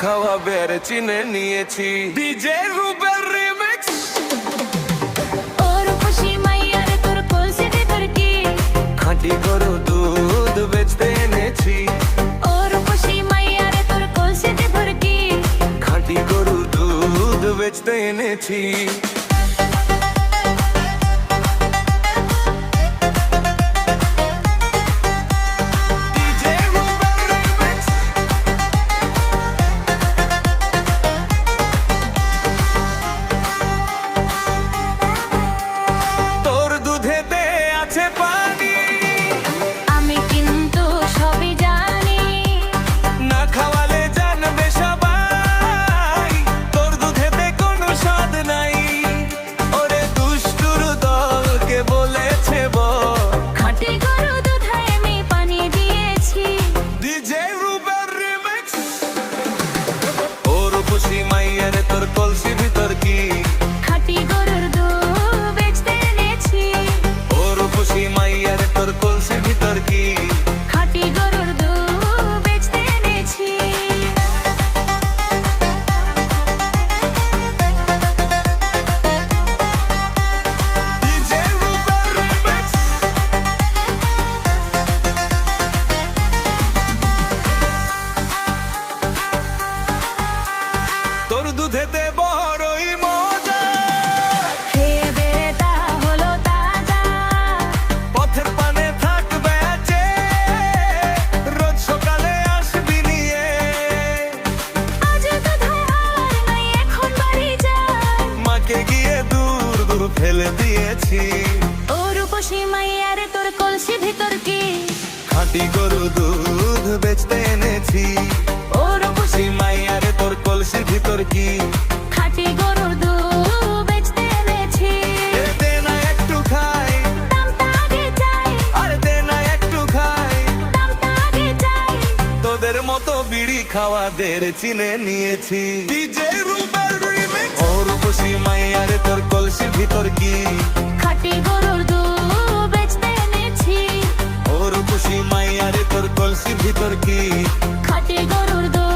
খাওয়া বের চিনে নিয়েছি। DJ Rubel remix. ওর খুশি মাইয়ার তোর কলসি ভিতর কি খাঁটি গরু দুধ বেচতে এনেছি। ওর খুশি মাইয়ার তোর কলসি ভিতর কি খাঁটি গরু দুধ বেচতে এনেছি। আমি কিন্তু সবই জানি না খাওয়ালে জানবে সবাই তোর দুধেতে কোনো স্বাদ নাই। ওরে দুষ্টুর দলকে বলেছে খাঁটি গরু দুধে আমি পানি দিয়েছি। DJ Rubel remix. ওর খুশি মাইয়ার তোর কলসি ভিতর কি খাঁটি গরুর দুধ বেচতে এনেছি। ওর খুশি মাইয়ার তোর কলসি ভিতর কি খাঁটি গরুর দুধ বেচতে এনেছি। DJ Rubel remix. তোর দুধেতে বড়ই মজা খেয়ে বেড়ে তা হলো তাজা। পথের পানে থাকবে আছে রোজ সকালে আসবি নিয়ে। আজ দুধে আর নাই এখন বাড়ি যাই। মাকে গিয়ে দূর দূর ফেলে দিয়েছি। ও রূপসী মাইয়ার তোর কলসি ভিতর কি খাঁটি গরু দুধ বেচতে এনেছি। ও রূপসী মাইয়ার তোর কলসির ভিতর কি খাঁটি গরুর দুধ বেচতে এনেছি। দে না একটু খাই, দামটা আগে চাই, আর দে না একটু খাই। দামটা আগে চাই। তোদের মতো বিড়ি খাওয়াদের চিনে নিয়েছি। DJ Rubel remix. ওর খুশি মাইয়ার তোর কলসির ভিতর কি খাঁটি গরুর দুধ বেচতে এনেছি। ওর খুশি মাইয়ার তোর কলসির ভিতর কি খাঁটি গরুর দুধ